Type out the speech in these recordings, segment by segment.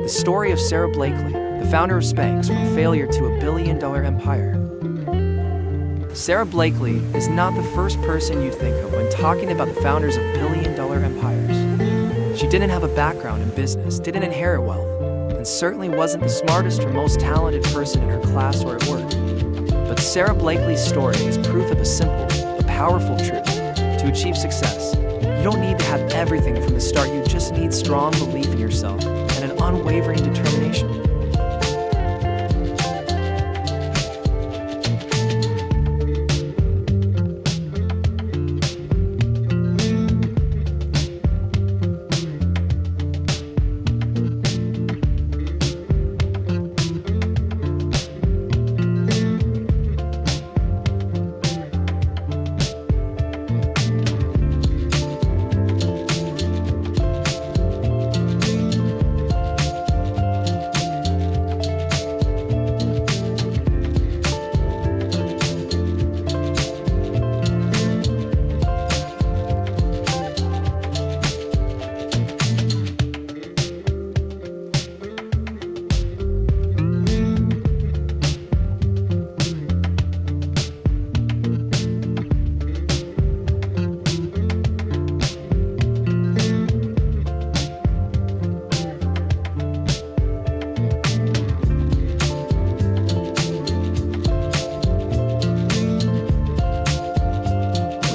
The story of Sarah Blakely, the founder of Spanx, from failure to a billion-dollar empire. Sarah Blakely is not the first person you'd think of when talking about the founders of billion-dollar empires. She didn't have a background in business, didn't inherit wealth, and certainly wasn't the smartest or most talented person in her class or at work. But Sarah Blakely's story is proof of a simple but powerful truth. To achieve success, you don't need to have everything from the start. You just need strong belief in yourself and an unwavering determination.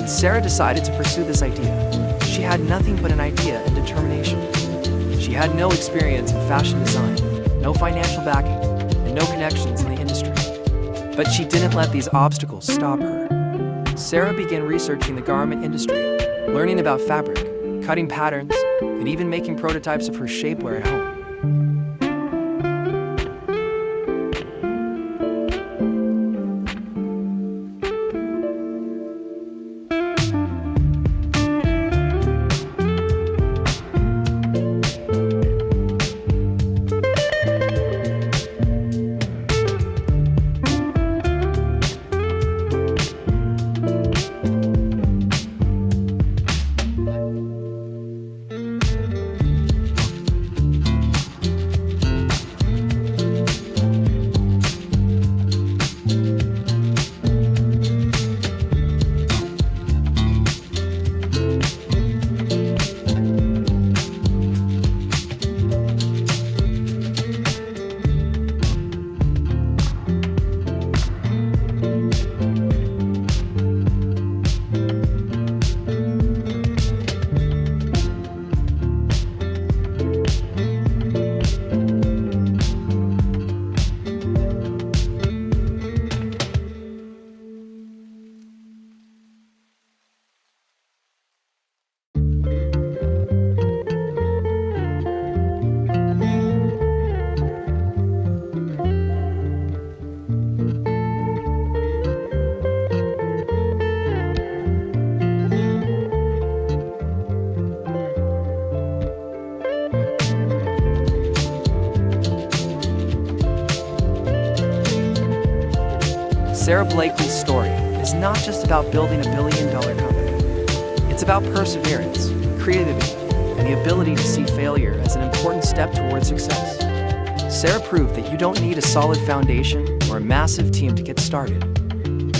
Sarah decided to pursue this idea. She had nothing but an idea and determination. She had no experience in fashion design, no financial backing, and no connections in the industry. But she didn't let these obstacles stop her. Sarah began researching the garment industry, learning about fabric, cutting patterns, and even making prototypes of her shapewear at home. Sarah Blakely's story is not just about building a billion-dollar company. It's about perseverance, creativity, and the ability to see failure as an important step towards success. Sarah proved that you don't need a solid foundation or a massive team to get started.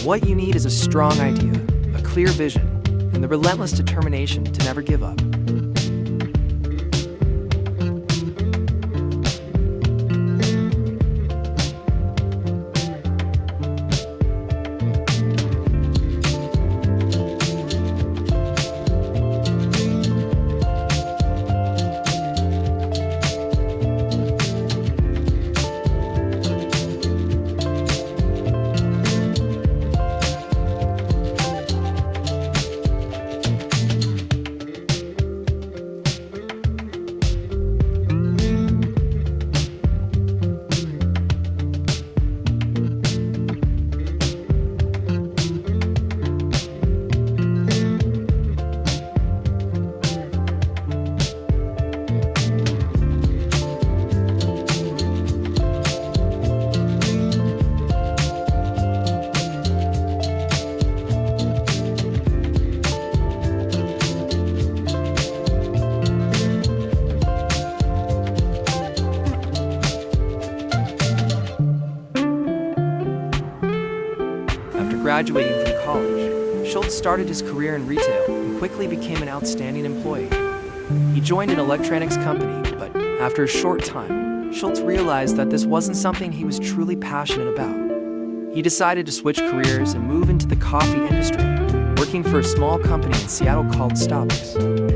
What you need is a strong idea, a clear vision, and the relentless determination to never give up. graduating from college, Schultz started his career in retail and quickly became an outstanding employee. He joined an electronics company, but after a short time, Schultz realized that this wasn't something he was truly passionate about. He decided to switch careers and move into the coffee industry, working for a small company in Seattle called Starbucks.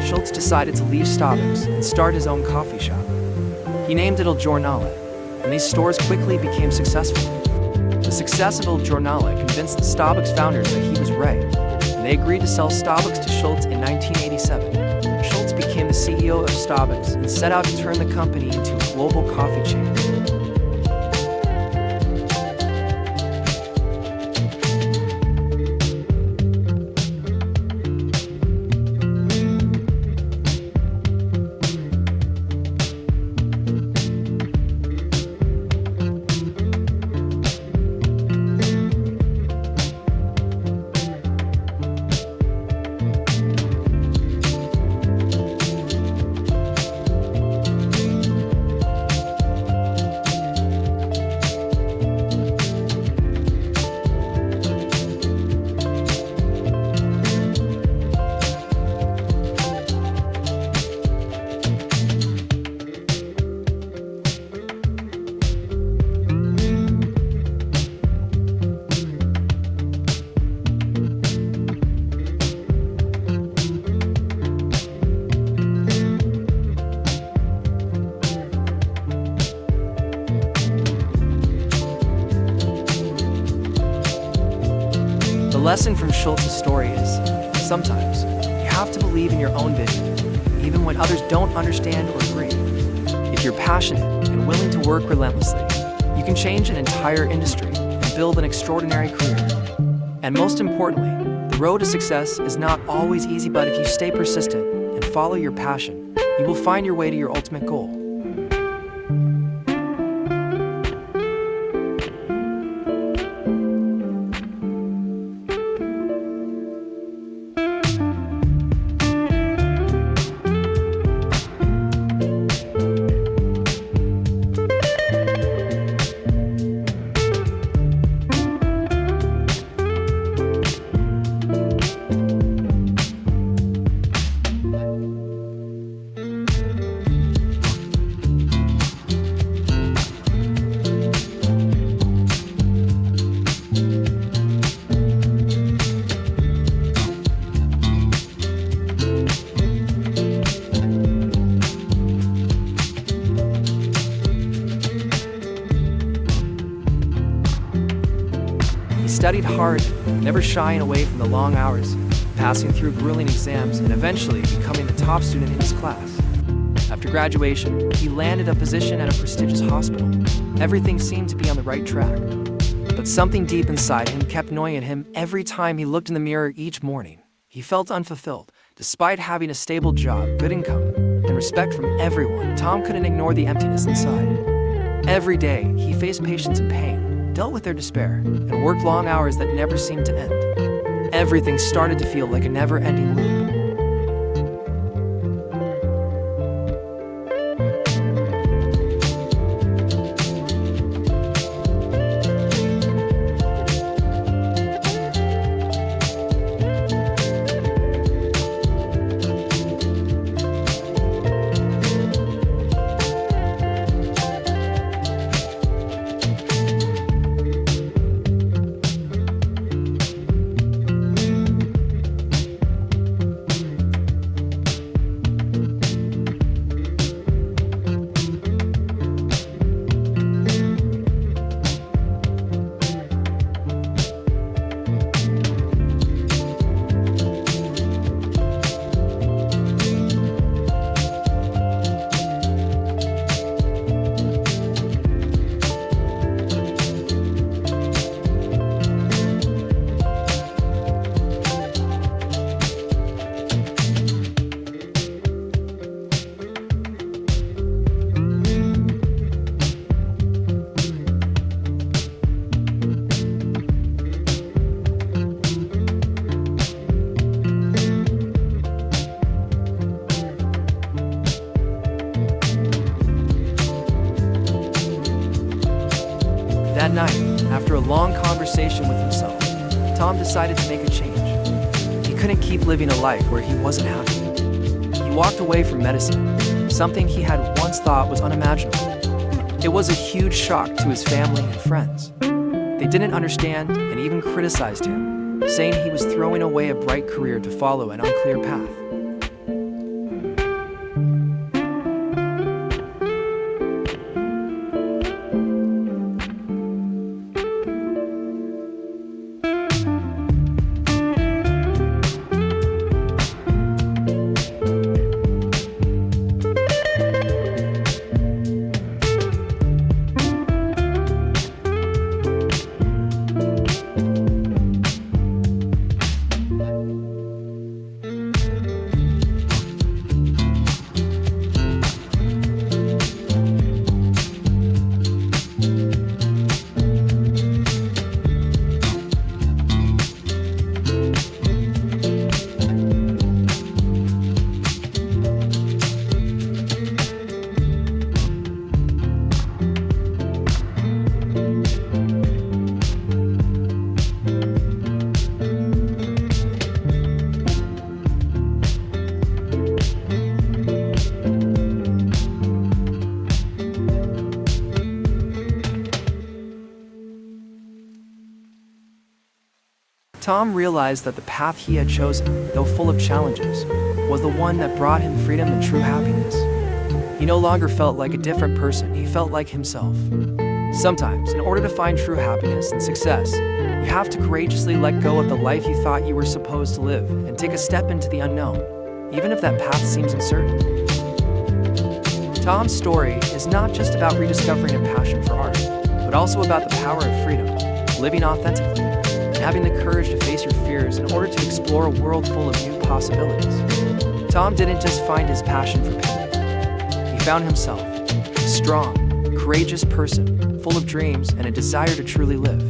Schultz decided to leave Starbucks and start his own coffee shop. He named it Il Giornale, and these stores quickly became successful. The success of Il Giornale convinced the Starbucks founders that he was right, and they agreed to sell Starbucks to Schultz in 1987. Schultz became the CEO of Starbucks and set out to turn the company into a global coffee chain. The lesson from Schultz's story is, sometimes, you have to believe in your own vision, even when others don't understand or agree. If you're passionate and willing to work relentlessly, you can change an entire industry and build an extraordinary career. And most importantly, the road to success is not always easy, but if you stay persistent and follow your passion, you will find your way to your ultimate goal. He studied hard, never shying away from the long hours, passing through grueling exams, and eventually becoming the top student in his class. After graduation, he landed a position at a prestigious hospital. Everything seemed to be on the right track. But something deep inside him kept gnawing him every time he looked in the mirror each morning. He felt unfulfilled. Despite having a stable job, good income, and respect from everyone, Tom couldn't ignore the emptiness inside. Every day, he faced patients in pain, dealt with their despair, and worked long hours that never seemed to end. Everything started to feel like a never-ending loop. One night, after a long conversation with himself, Tom decided to make a change. He couldn't keep living a life where he wasn't happy. He walked away from medicine, something he had once thought was unimaginable. It was a huge shock to his family and friends. They didn't understand and even criticized him, saying he was throwing away a bright career to follow an unclear path. Tom realized that the path he had chosen, though full of challenges, was the one that brought him freedom and true happiness. He no longer felt like a different person, he felt like himself. Sometimes, in order to find true happiness and success, you have to courageously let go of the life you thought you were supposed to live and take a step into the unknown, even if that path seems uncertain. Tom's story is not just about rediscovering a passion for art, but also about the power of freedom, living authentically, and having the courage to face your fears in order to explore a world full of new possibilities. Tom didn't just find his passion for painting. He found himself, a strong, courageous person, full of dreams and a desire to truly live.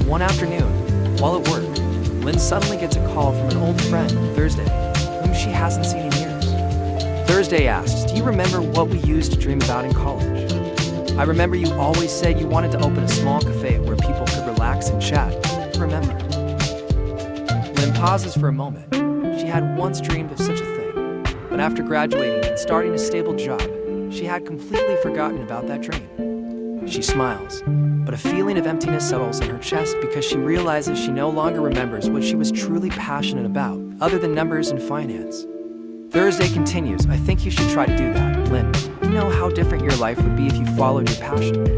One afternoon, while at work, Lynn suddenly gets a call from an old friend, Thursday, whom she hasn't seen in years. Thursday asks, "Do you remember what we used to dream about in college? I remember you always said you wanted to open a small cafe where people could relax and chat. Remember?" Lynn pauses for a moment. She had once dreamed of such a thing, but after graduating and starting a stable job, she had completely forgotten about that dream. She smiles, but a feeling of emptiness settles in her chest because she realizes she no longer remembers what she was truly passionate about, other than numbers and finance. Thursday continues, "I think you should try to do that, Lynn. You know how different your life would be if you followed your passion."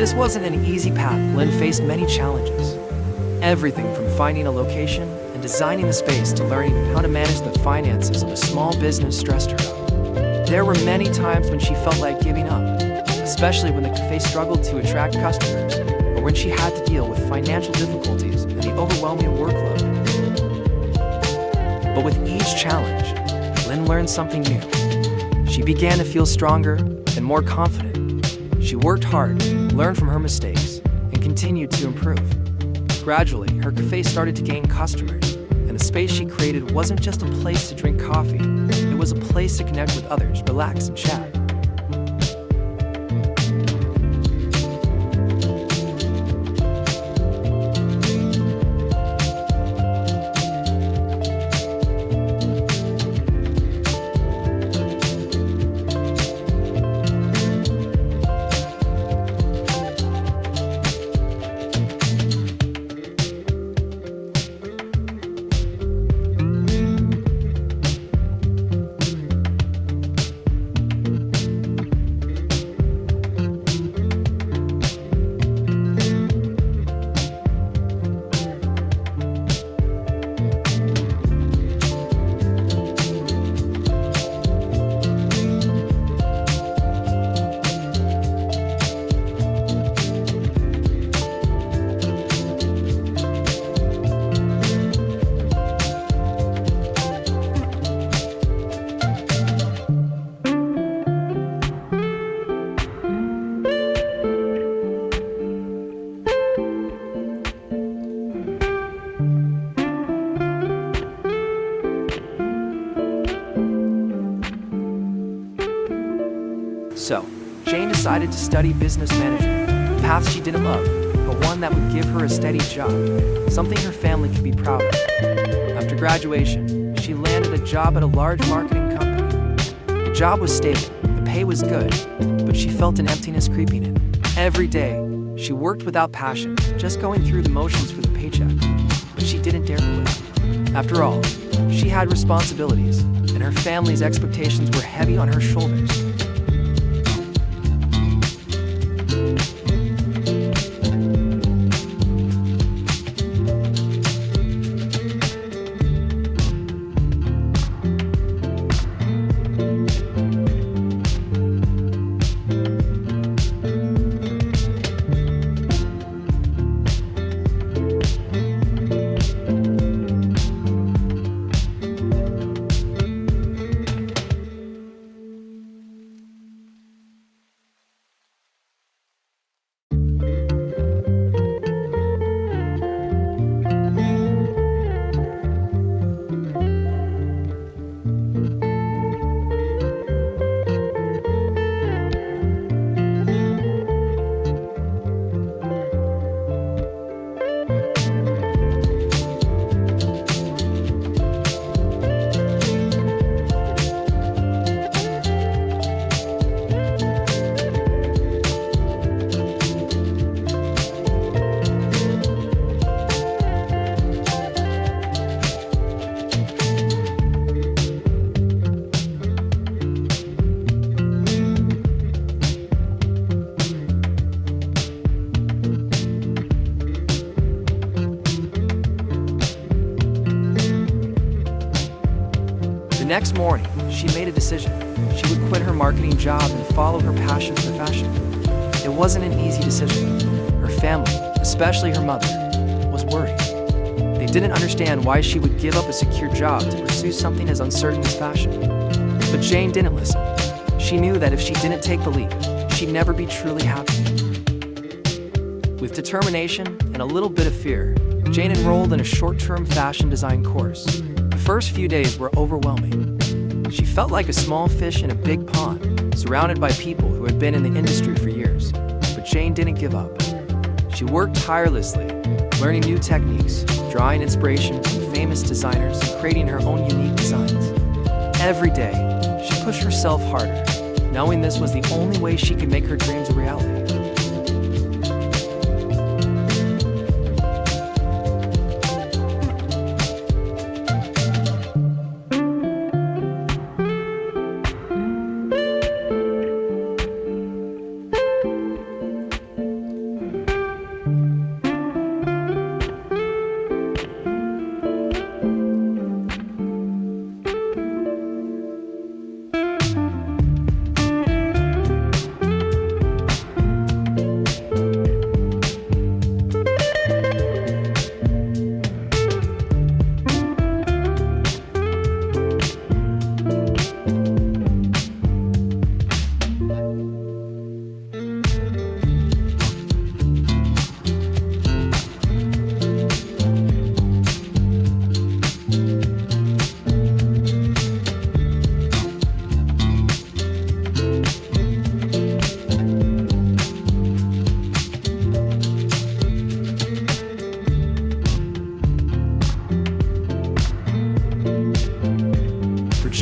This wasn't an easy path. Lynn faced many challenges. Everything from finding a location and designing the space to learning how to manage the finances of a small business stressed her out. There were many times when she felt like giving up, especially when the cafe struggled to attract customers or when she had to deal with financial difficulties and the overwhelming workload. But with each challenge, Lynn learned something new. She began to feel stronger and more confident. She worked hard, learned from her mistakes, and continued to improve. Gradually, her cafe started to gain customers, and the space she created wasn't just a place to drink coffee, it was a place to connect with others, relax, and chat. So, Jane decided to study business management, a path she didn't love, but one that would give her a steady job, something her family could be proud of. After graduation, she landed a job at a large marketing company. The job was stable, the pay was good, but she felt an emptiness creeping in. Every day, she worked without passion, just going through the motions for the paycheck, but she didn't dare quit. After all, she had responsibilities, and her family's expectations were heavy on her shoulders. The next morning, she made a decision. She would quit her marketing job and follow her passion for fashion. It wasn't an easy decision. Her family, especially her mother, was worried. They didn't understand why she would give up a secure job to pursue something as uncertain as fashion. But Jane didn't listen. She knew that if she didn't take the leap, she'd never be truly happy. With determination and a little bit of fear, Jane enrolled in a short-term fashion design course. The first few days were overwhelming. She felt like a small fish in a big pond, surrounded by people who had been in the industry for years. But Jane didn't give up. She worked tirelessly, learning new techniques, drawing inspiration from famous designers, and creating her own unique designs. Every day, she pushed herself harder, knowing this was the only way she could make her dreams a reality.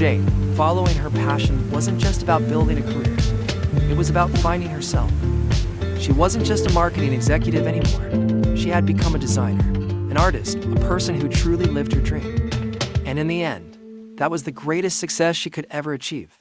Jake, following her passion wasn't just about building a career. It was about finding herself. She wasn't just a marketing executive anymore. She had become a designer, an artist, a person who truly lived her dream. And in the end, that was the greatest success she could ever achieve.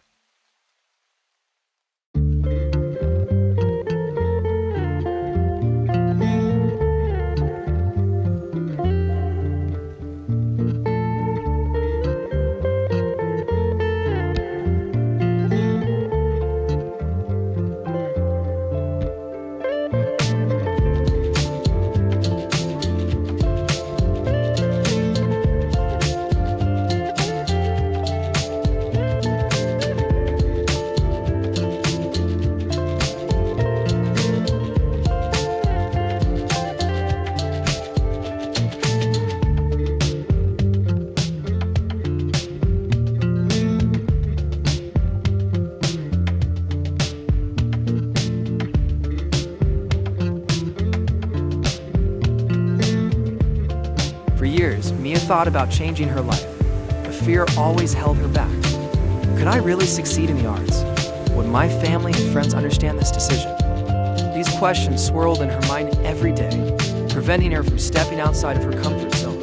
For years, Mia thought about changing her life, but fear always held her back. Could I really succeed in the arts? Would my family and friends understand this decision? These questions swirled in her mind every day, preventing her from stepping outside of her comfort zone.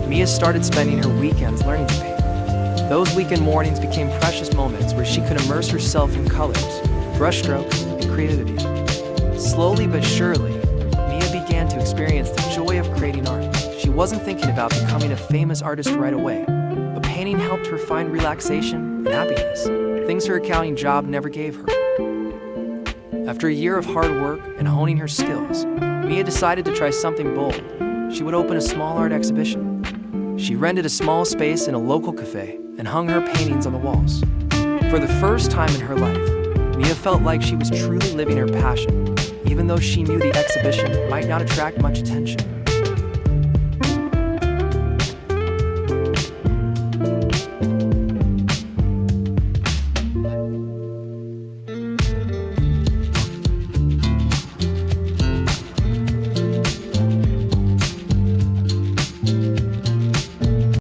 Mia started spending her weekends learning to paint. Those weekend mornings became precious moments where she could immerse herself in colors, brushstrokes, and creativity. Slowly but surely, Mia began to experience the joy of creating art. She wasn't thinking about becoming a famous artist right away, but painting helped her find relaxation and happiness, things her accounting job never gave her. After a year of hard work and honing her skills, Mia decided to try something bold. She would open a small art exhibition. She rented a small space in a local cafe and hung her paintings on the walls. For the first time in her life, Mia felt like she was truly living her passion, even though she knew the exhibition might not attract much attention.